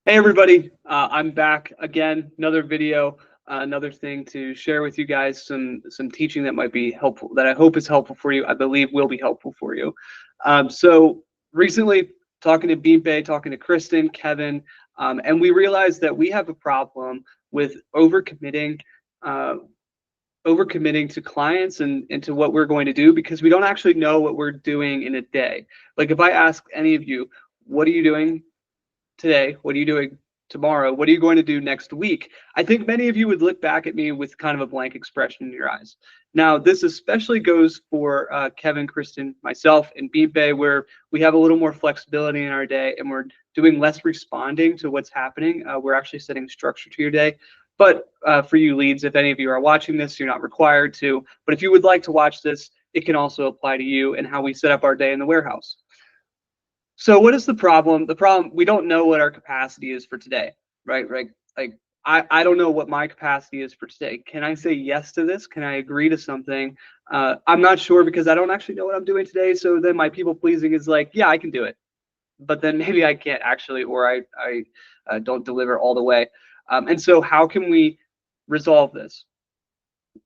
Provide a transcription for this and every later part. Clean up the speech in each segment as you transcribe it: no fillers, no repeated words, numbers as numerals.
Hey everybody, I'm back again. Another video, another thing to share with you guys. Some teaching that might be helpful, that I hope is helpful for you. I believe will be helpful for you. So recently, talking to Bimpe, talking to Kristen, Kevin, and we realized that we have a problem with uh, overcommitting to clients and to what we're going to do because we don't actually know what we're doing in a day. Like if I ask any of you, what are you doing today? What are you doing tomorrow? What are you going to do next week? I think many of you would look back at me with kind of a blank expression in your eyes. Now, this especially goes for Kevin, Kristen, myself, and Bimpe, where we have a little more flexibility in our day and we're doing less responding to what's happening. We're actually setting structure to your day. But for you leads, if any of you are watching this, you're not required to. But if you would like to watch this, it can also apply to you and how we set up our day in the warehouse. So what is the problem? The problem, we don't know what our capacity is for today, right? Right. Like I don't know what my capacity is for today. Can I say yes to this? Can I agree to something? I'm not sure because I don't actually know what I'm doing today. So then my people pleasing is like, yeah, I can do it. But then maybe I can't actually, or I don't deliver all the way. And so how can we resolve this?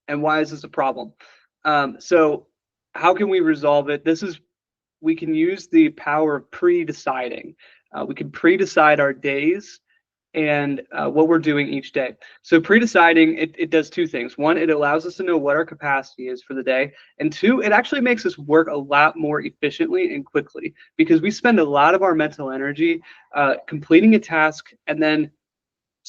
And why is this a problem? So how can we resolve it? We can use the power of pre-deciding. We can pre-decide our days and what we're doing each day. So pre-deciding, it does two things. One, it allows us to know what our capacity is for the day. And two, it actually makes us work a lot more efficiently and quickly because we spend a lot of our mental energy completing a task and then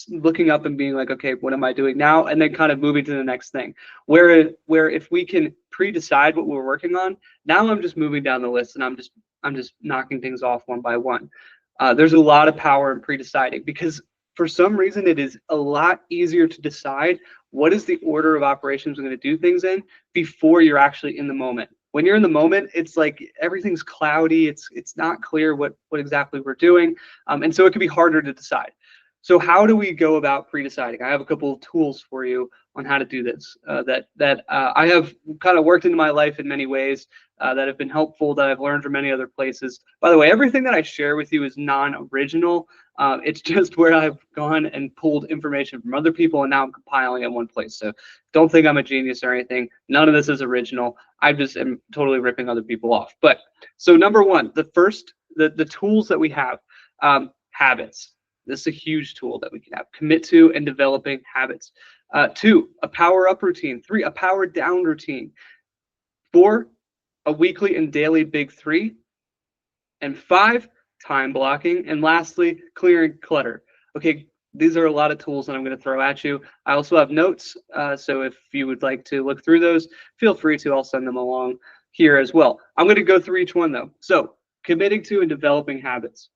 looking up and being like, okay, what am I doing now? And then kind of moving to the next thing. Where if we can pre-decide what we're working on, now I'm just moving down the list and I'm just knocking things off one by one. There's a lot of power in pre-deciding because for some reason it is a lot easier to decide what is the order of operations we're going to do things in before you're actually in the moment. When you're in the moment, it's like everything's cloudy. It's not clear what exactly we're doing, and so it can be harder to decide. So how do we go about pre-deciding? I have a couple of tools for you on how to do this that I have kind of worked into my life in many ways that have been helpful, that I've learned from many other places. By the way, everything that I share with you is non-original. It's just where I've gone and pulled information from other people and now I'm compiling it in one place. So don't think I'm a genius or anything. None of this is original. I just am totally ripping other people off. But so number one, the tools that we have, habits. This is a huge tool that we can have. Commit to and developing habits. Two, a power up routine. Three, a power down routine. Four, a weekly and daily big three. And five, time blocking. And lastly, clearing clutter. Okay, these are a lot of tools that I'm going to throw at you. I also have notes. So if you would like to look through those, feel free to. I'll send them along here as well. I'm going to go through each one though. So committing to and developing habits.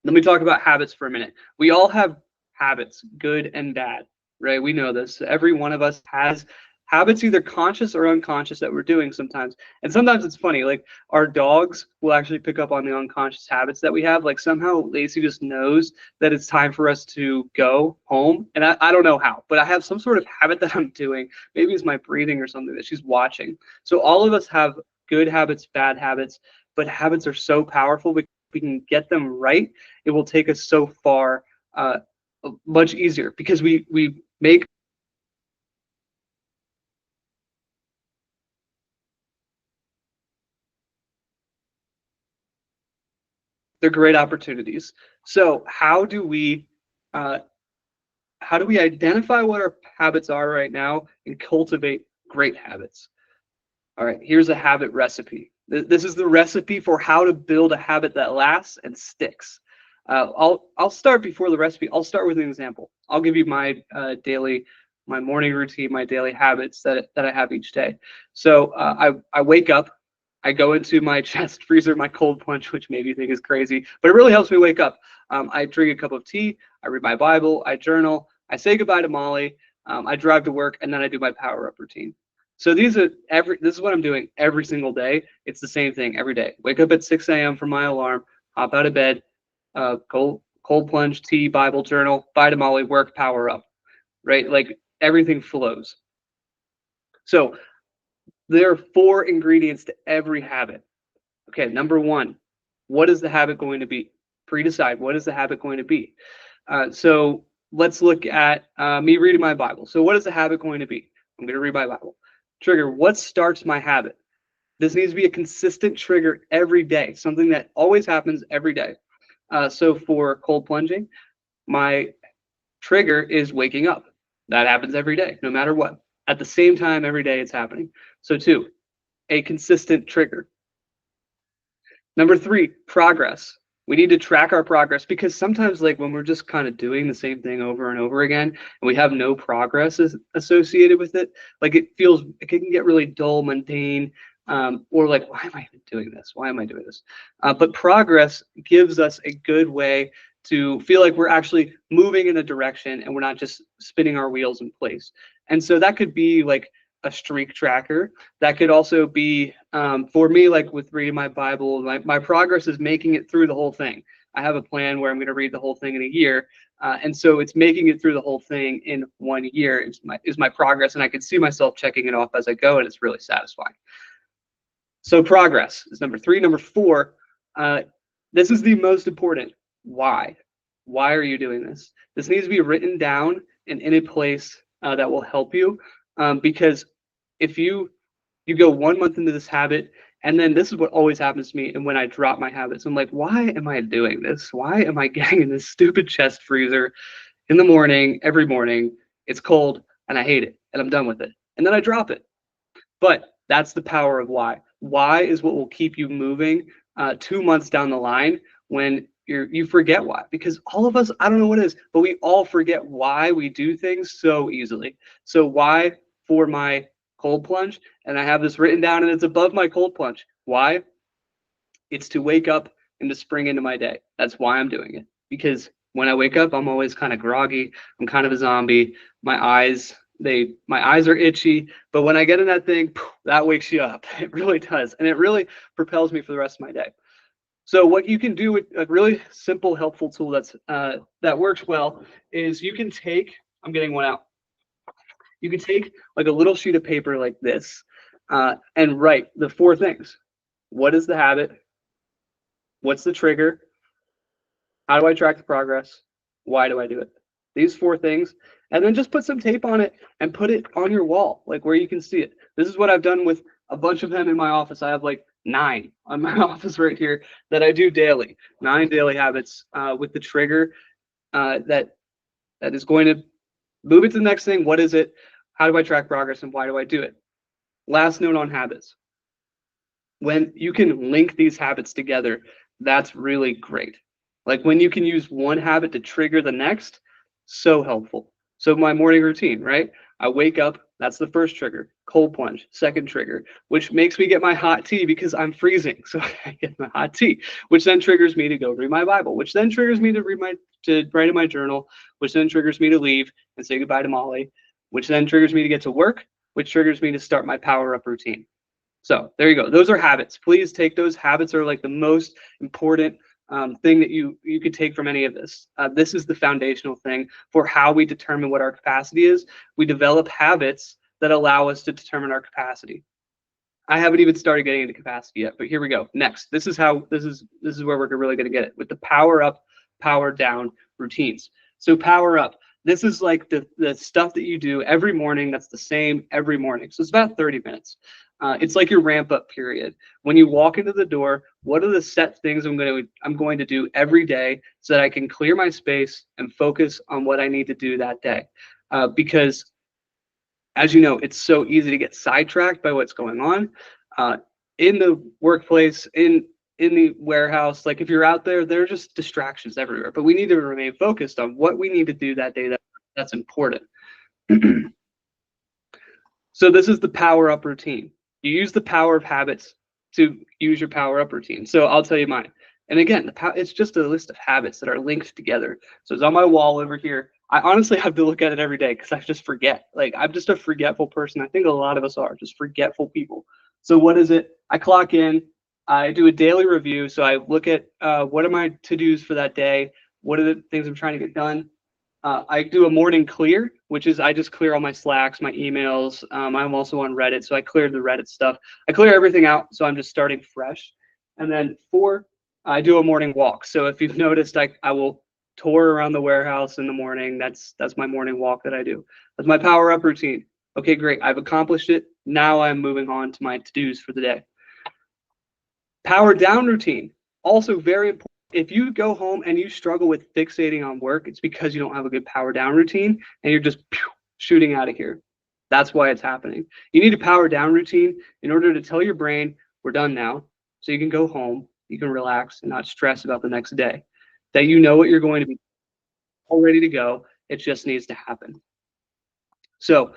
Let me talk about habits for a minute. We all have habits, good and bad, right? We know this. Every one of us has habits, either conscious or unconscious, that we're doing sometimes. And sometimes it's funny, like our dogs will actually pick up on the unconscious habits that we have. Like somehow Lacey just knows that it's time for us to go home. And I don't know how, but I have some sort of habit that I'm doing. Maybe it's my breathing or something that she's watching. So all of us have good habits, bad habits, but habits are so powerful because we can get them right, it will take us so far much easier because we make they're great opportunities. So uh, how do we identify what our habits are right now and cultivate great habits? All right, here's a habit recipe. This is the recipe for how to build a habit that lasts and sticks. I'll start before the recipe. I'll start with an example. I'll give you my my morning routine, my daily habits that I have each day. So I wake up, I go into my chest freezer, my cold plunge, which maybe you think is crazy, but it really helps me wake up. I drink a cup of tea, I read my Bible, I journal, I say goodbye to Molly, I drive to work, and then I do my power up routine. So this is what I'm doing every single day. It's the same thing every day. Wake up at 6 a.m. for my alarm, hop out of bed, cold plunge, tea, Bible, journal, bye to Molly, work, power up, right? Like everything flows. So there are 4 ingredients to every habit. Okay, number one, what is the habit going to be? Pre-decide, what is the habit going to be? So let's look at me reading my Bible. So what is the habit going to be? I'm going to read my Bible. Trigger, what starts my habit? This needs to be a consistent trigger every day, something that always happens every day. So for cold plunging, my trigger is waking up. That happens every day, no matter what. At the same time, every day it's happening. So 2, a consistent trigger. Number 3, progress. We need to track our progress, because sometimes, like, when we're just kind of doing the same thing over and over again and we have no progress associated with it, like it can get really dull, mundane, or like, why am I even doing this? Why am I doing this? But progress gives us a good way to feel like we're actually moving in a direction and we're not just spinning our wheels in place. And so that could be like a streak tracker. That could also be, for me, like with reading my Bible, my progress is making it through the whole thing. I have a plan where I'm going to read the whole thing in a year. And so it's making it through the whole thing in 1 year is my progress. And I can see myself checking it off as I go, and it's really satisfying. So progress is number 3. Number 4, this is the most important. Why? Why are you doing this? This needs to be written down and in a place that will help you. Because if you go 1 month into this habit, and then this is what always happens to me, and when I drop my habits, I'm like, why am I doing this? Why am I getting in this stupid chest freezer in the morning, every morning? It's cold and I hate it and I'm done with it. And then I drop it. But that's the power of why. Why is what will keep you moving 2 months down the line when you forget why. Because all of us, I don't know what it is, but we all forget why we do things so easily. So why for my cold plunge? And I have this written down and it's above my cold plunge. Why? It's to wake up and to spring into my day. That's why I'm doing it. Because when I wake up, I'm always kind of groggy. I'm kind of a zombie. My eyes are itchy, but when I get in that thing, that wakes you up. It really does. And it really propels me for the rest of my day. So what you can do with a really simple, helpful tool that works well is you can take, I'm getting one out. You can take like a little sheet of paper like this and write the 4 things. What is the habit? What's the trigger? How do I track the progress? Why do I do it? These 4 things, and then just put some tape on it and put it on your wall, like where you can see it. This is what I've done with a bunch of them in my office. I have like 9 on my office right here that I do daily. 9 daily habits with the trigger that is going to move it to the next thing. What is it? How do I track progress, and why do I do it? Last note on habits. When you can link these habits together, that's really great. Like when you can use one habit to trigger the next, so helpful. So my morning routine, right? I wake up, that's the first trigger. Cold plunge, second trigger, which makes me get my hot tea because I'm freezing. So I get my hot tea, which then triggers me to go read my Bible, which then triggers me to write in my journal, which then triggers me to leave and say goodbye to Molly, which then triggers me to get to work, which triggers me to start my power up routine. So there you go. Those are habits. Please take those. Habits are like the most important thing that you could take from any of this. This is the foundational thing for how we determine what our capacity is. We develop habits that allow us to determine our capacity. I haven't even started getting into capacity yet, but here we go. Next, this is where we're really going to get it with the power up, power down routines. So power up. This is like the stuff that you do every morning. That's the same every morning. So it's about 30 minutes. It's like your ramp up period. When you walk into the door, what are the set things I'm going to do every day so that I can clear my space and focus on what I need to do that day? Because as you know, it's so easy to get sidetracked by what's going on in the workplace, in the warehouse. Like if you're out there, there are just distractions everywhere. But we need to remain focused on what we need to do that day that's important. So this is the power up routine. You use the power of habits to use your power up routine. So I'll tell you mine. And again, it's just a list of habits that are linked together. So it's on my wall over here. I honestly have to look at it every day because I just forget. Like I'm just a forgetful person. I think a lot of us are just forgetful people. So what is it? I clock in. I do a daily review. So I look at what are my to-dos for that day? What are the things I'm trying to get done? I do a morning clear, which is I just clear all my Slacks, my emails. I'm also on Reddit, so I cleared the Reddit stuff. I clear everything out, so I'm just starting fresh. And then 4, I do a morning walk. So if you've noticed, I will tour around the warehouse in the morning. That's my morning walk that I do. That's my power up routine. Okay, great. I've accomplished it. Now I'm moving on to my to-dos for the day. Power down routine, also very important. If you go home and you struggle with fixating on work, it's because you don't have a good power down routine and you're just shooting out of here. That's why it's happening. You need a power down routine in order to tell your brain, we're done now. So you can go home, you can relax and not stress about the next day. That you know what you're going to be all ready to go. It just needs to happen. So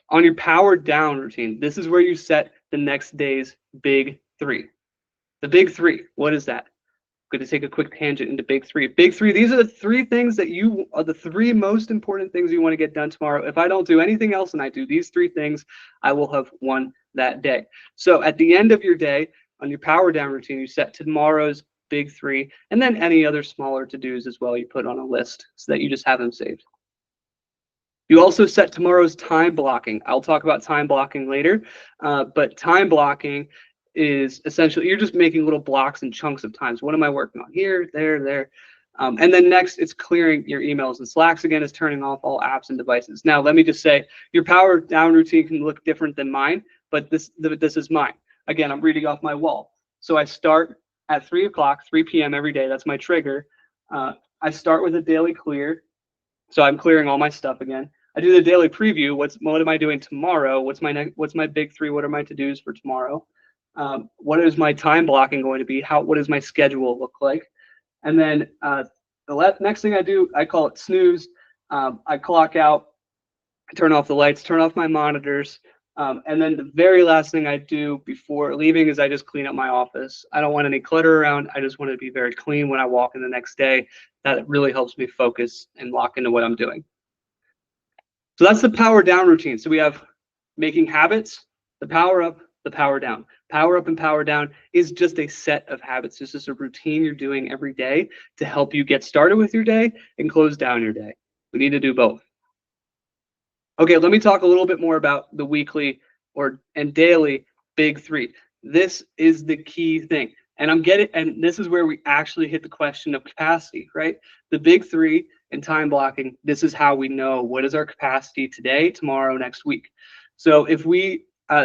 on your power down routine, this is where you set the next day's big three. The big three, what is that? I'm going to take a quick tangent into big three. Big three, these are the three things that you are the three most important things you want to get done tomorrow. If I don't do anything else and I do these three things, I will have won that day. So at the end of your day, on your power down routine, you set tomorrow's big three, and then any other smaller to-dos as well you put on a list so that you just have them saved. You also set tomorrow's time blocking. I'll talk about time blocking later, but time blocking is essentially, you're just making little blocks and chunks of times. What am I working on? Here, there. And then next, it's clearing your emails. And Slacks, again, is turning off all apps and devices. Now, let me just say, your power down routine can look different than mine, but this is mine. Again, I'm reading off my wall. So I start at 3 o'clock, 3 p.m. every day. That's my trigger. I start with a daily clear. So I'm clearing all my stuff again. I do the daily preview. What am I doing tomorrow? What's my big three? What are my to-dos for tomorrow? What is my time blocking going to be? What does my schedule look like? And then the next thing I do, I call it snooze. I clock out, turn off the lights, turn off my monitors. And then the very last thing I do before leaving is I just clean up my office. I don't want any clutter around. I just want to be very clean when I walk in the next day. That really helps me focus and lock into what I'm doing. So that's the power down routine. So we have making habits, the power up, the power down. Power up and power down is just a set of habits. It's just a routine you're doing every day to help you get started with your day and close down your day. We need to do both. Okay, let me talk a little bit more about the weekly and daily big three. This is the key thing. And this is where we actually hit the question of capacity, right? The big three and time blocking, this is how we know what is our capacity today, tomorrow, next week. So if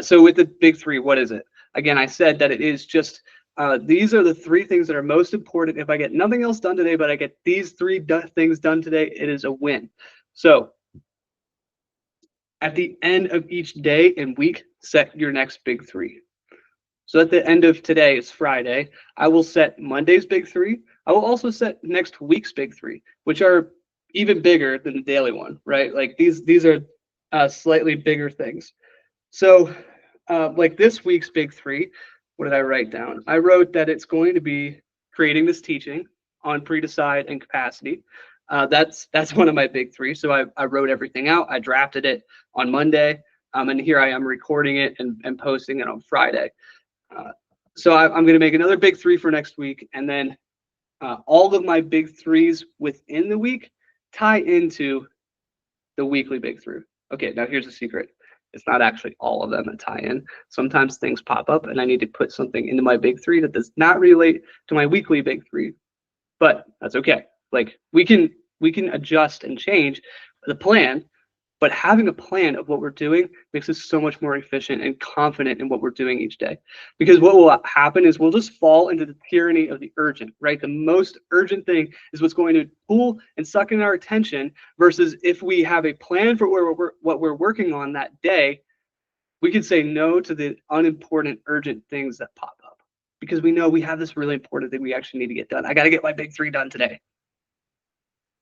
so with the big three, what is it? Again, I said that it is just, these are the three things that are most important. If I get nothing else done today, but I get these three things done today, it is a win. So at the end of each day and week, set your next big three. So at the end of today, it's Friday, I will set Monday's big three. I will also set next week's big three, which are even bigger than the daily one, right? Like these are slightly bigger things. So like this week's big three, what did I write down? I wrote that it's going to be creating this teaching on pre-decide and capacity. That's one of my big three. So I wrote everything out. I drafted it on Monday, and here I am recording it and posting it on Friday. So I'm going to make another big three for next week, and then all of my big threes within the week tie into the weekly big three. Okay, now here's a secret. It's not actually all of them that tie in. Sometimes things pop up and I need to put something into my big three that does not relate to my weekly big three, but that's okay. Like we can adjust and change the plan, but having a plan of what we're doing makes us so much more efficient and confident in what we're doing each day. Because what will happen is we'll just fall into the tyranny of the urgent, right? The most urgent thing is what's going to pull and suck in our attention, versus if we have a plan for what we're working on that day, we can say no to the unimportant urgent things that pop up, because we know we have this really important thing we actually need to get done. I got to get my big three done today.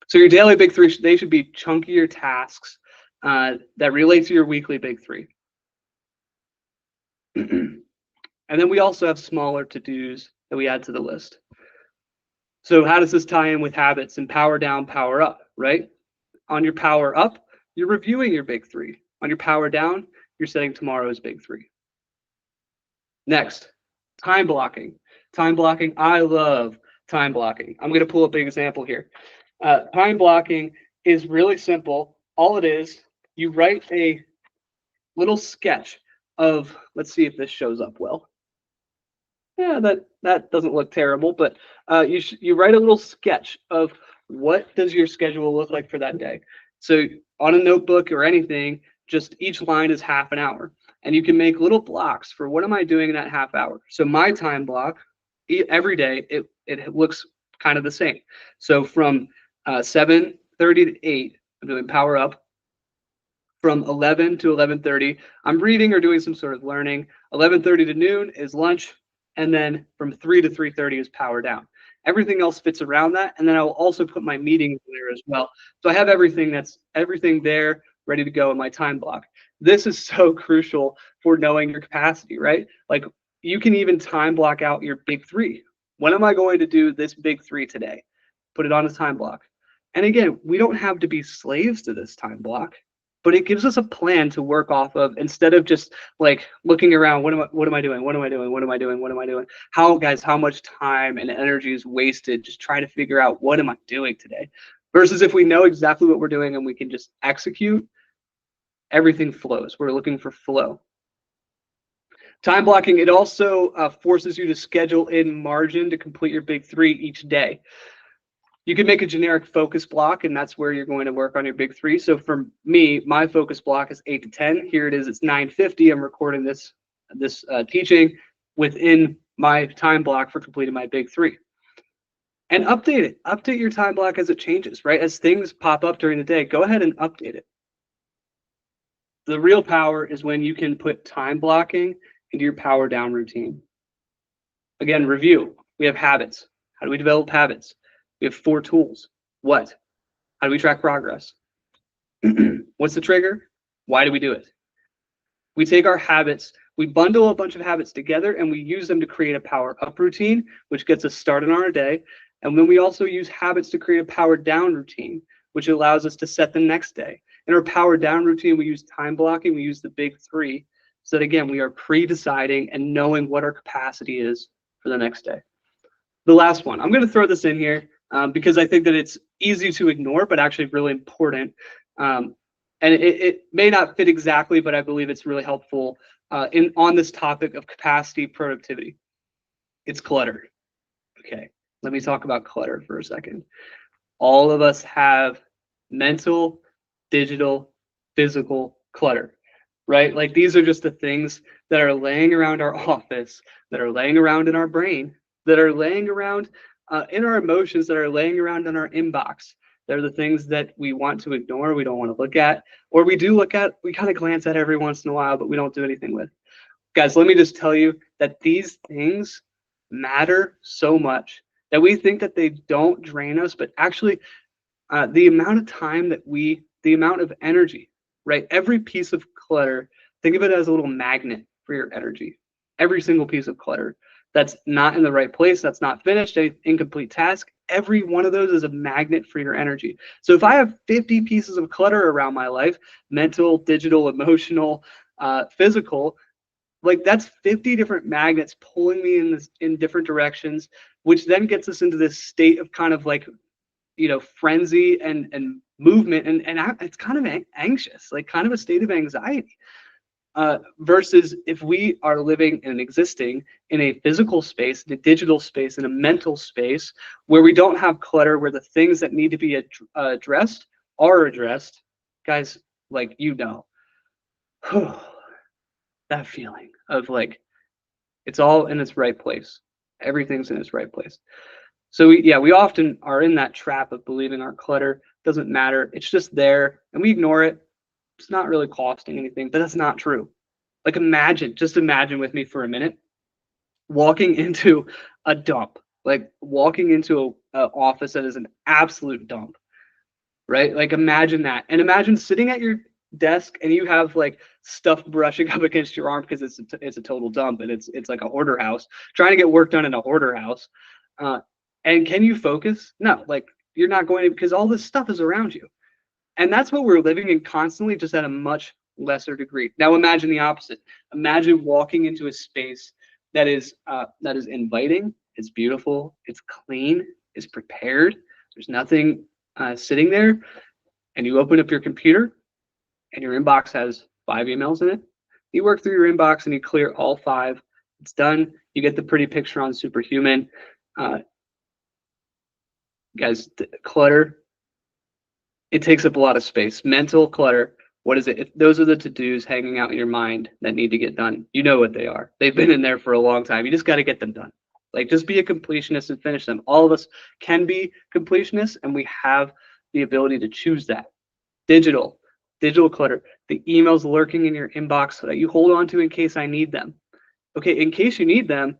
So your daily big three, they should be chunkier tasks that relate to your weekly big three. And then we also have smaller to-dos that we add to the list. So how does this tie in with habits and power down, power up, right? On your power up, you're reviewing your big three. On your power down, you're setting tomorrow's big three. Next, time blocking. Time blocking, I love time blocking. I'm going to pull up an example here. Time blocking is really simple. All it is, you write a little sketch of, let's see if this shows up well. Yeah, that doesn't look terrible, but you write a little sketch of what does your schedule look like for that day? So on a notebook or anything, just each line is half an hour. And you can make little blocks for what am I doing in that half hour. So my time block every day, it looks kind of the same. So from 7:30 to 8, I'm doing power up. From 11 to 11:30, I'm reading or doing some sort of learning. 11:30 to noon is lunch. And then from 3 to 3:30 is power down. Everything else fits around that. And then I will also put my meetings there as well. So I have everything there ready to go in my time block. This is so crucial for knowing your capacity, right? Like you can even time block out your big three. When am I going to do this big three today? Put it on a time block. And again, we don't have to be slaves to this time block, but it gives us a plan to work off of instead of just like looking around. What am I doing? What am I doing? What am I doing? What am I doing? How much time and energy is wasted just trying to figure out what am I doing today? Versus if we know exactly what we're doing and we can just execute, everything flows. We're looking for flow. Time blocking, it also forces you to schedule in margin to complete your big three each day. You can make a generic focus block, and that's where you're going to work on your big three. So for me, my focus block is 8 to 10. Here it is. It's 9:50. I'm recording this teaching within my time block for completing my big three. And update it. Update your time block as it changes, right? As things pop up during the day, go ahead and update it. The real power is when you can put time blocking into your power down routine. Again, review. We have habits. How do we develop habits? We have 4 tools. What? How do we track progress? What's the trigger? Why do we do it? We take our habits, we bundle a bunch of habits together, and we use them to create a power up routine, which gets us started on our day. And then we also use habits to create a power down routine, which allows us to set the next day. In our power down routine, we use time blocking, we use the big 3, so that again, we are pre-deciding and knowing what our capacity is for the next day. The last one, I'm going to throw this in here because I think that it's easy to ignore, but actually really important. And it may not fit exactly, but I believe it's really helpful on this topic of capacity productivity. It's clutter. Okay, let me talk about clutter for a second. All of us have mental, digital, physical clutter, right? Like these are just the things that are laying around our office, that are laying around in our brain, that are laying around in our emotions, that are laying around in our inbox. They're the things that we want to ignore, we don't want to look at, or we do look at, we kind of glance at every once in a while, but we don't do anything with. Guys, let me just tell you that these things matter so much that we think that they don't drain us, but actually the amount of time that the amount of energy, right? Every piece of clutter, think of it as a little magnet for your energy. Every single piece of clutter that's not in the right place, that's not finished, an incomplete task, every one of those is a magnet for your energy. So if I have 50 pieces of clutter around my life, mental, digital, emotional, physical, like that's 50 different magnets pulling me in different directions, which then gets us into this state of kind of like, you know, frenzy and movement, and it's kind of anxious, like kind of a state of anxiety. Versus if we are living and existing in a physical space, in a digital space, in a mental space, where we don't have clutter, where the things that need to be addressed are addressed, guys, like, you know, that feeling of like, it's all in its right place. Everything's in its right place. So we often are in that trap of believing our clutter doesn't matter. It's just there and we ignore it. It's not really costing anything, but that's not true. Like just imagine with me for a minute, walking into a dump, like walking into an office that is an absolute dump, right? Like imagine that. And imagine sitting at your desk and you have like stuff brushing up against your arm because it's a total dump and it's like a hoarder house, trying to get work done in a hoarder house. And can you focus? No, like you're not going to, because all this stuff is around you. And that's what we're living in constantly, just at a much lesser degree. Now imagine the opposite. Imagine walking into a space that is inviting, it's beautiful, it's clean, it's prepared, there's nothing sitting there, and you open up your computer and your inbox has 5 emails in it. You work through your inbox and you clear all 5. It's done. You get the pretty picture on Superhuman. Guys, clutter, it takes up a lot of space. Mental clutter, what is it? Those are the to-dos hanging out in your mind that need to get done. You know what they are. They've been in there for a long time. You just got to get them done. Like, just be a completionist and finish them. All of us can be completionists, and we have the ability to choose that. Digital clutter, the emails lurking in your inbox that you hold on to in case I need them. Okay, in case you need them,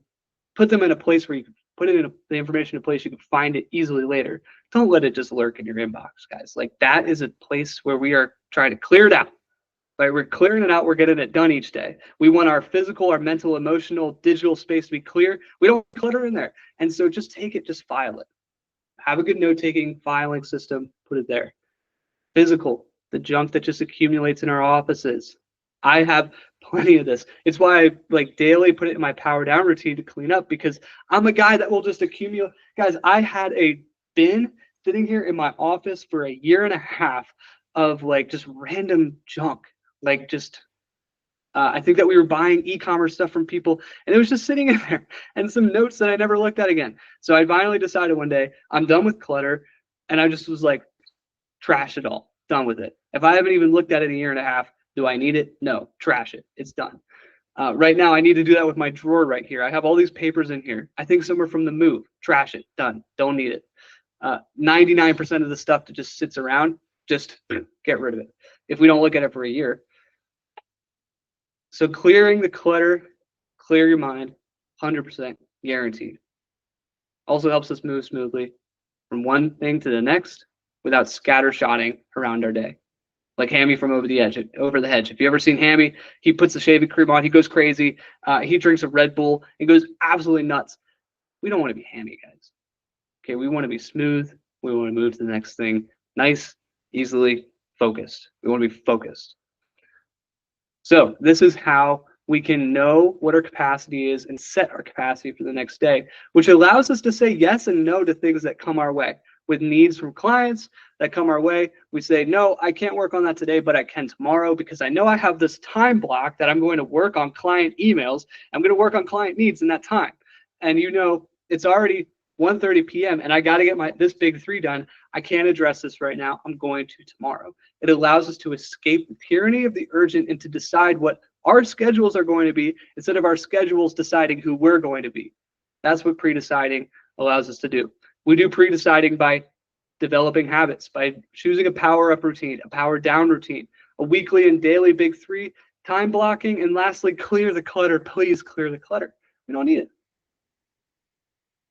put them in a place where you can put it in the information in a place you can find it easily later. Don't let it just lurk in your inbox, guys. Like, that is a place where we are trying to clear it out. Right? We're clearing it out. We're getting it done each day. We want our physical, our mental, emotional, digital space to be clear. We don't clutter in there. And so just take it, just file it. Have a good note-taking filing system, put it there. Physical, the junk that just accumulates in our offices. I have plenty of this. It's why I like daily put it in my power down routine to clean up, because I'm a guy that will just accumulate. Guys, I had a bin sitting here in my office for a year and a half of like just random junk. Like just, I think that we were buying e-commerce stuff from people, and it was just sitting in there, and some notes that I never looked at again. So I finally decided one day, I'm done with clutter, and I just was like, trash it all, done with it. If I haven't even looked at it in a year and a half, do I need it? No, trash it, it's done. Right now, I need to do that with my drawer right here. I have all these papers in here. I think some are from the move. Trash it, done, don't need it. 99% of the stuff that just sits around, just get rid of it if we don't look at it for a year. So clearing the clutter, clear your mind, 100% guaranteed. Also helps us move smoothly from one thing to the next without scattershotting around our day. Like Hammy from Over the Hedge. If you ever seen Hammy, he puts the shaving cream on, he goes crazy. He drinks a Red Bull and goes absolutely nuts. We don't want to be Hammy, guys. Okay, we want to be smooth. We want to move to the next thing. Nice, easily focused. We want to be focused. So this is how we can know what our capacity is and set our capacity for the next day, which allows us to say yes and no to things that come our way. With needs from clients that come our way, we say, no, I can't work on that today, but I can tomorrow, because I know I have this time block that I'm going to work on client emails. I'm going to work on client needs in that time. And you know, it's already 1:30 p.m. and I got to get this big 3 done. I can't address this right now. I'm going to tomorrow. It allows us to escape the tyranny of the urgent and to decide what our schedules are going to be instead of our schedules deciding who we're going to be. That's what pre-deciding allows us to do. We do pre-deciding by developing habits, by choosing a power-up routine, a power-down routine, a weekly and daily big 3, time blocking, and lastly, clear the clutter. Please clear the clutter. We don't need it.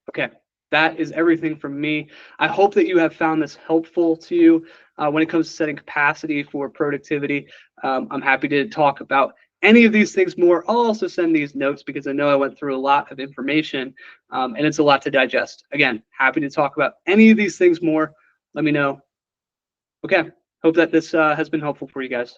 Okay. That is everything from me. I hope that you have found this helpful to you when it comes to setting capacity for productivity. I'm happy to talk about any of these things more. I'll also send these notes because I know I went through a lot of information and it's a lot to digest. Again, happy to talk about any of these things more. Let me know. Okay, hope that this has been helpful for you guys.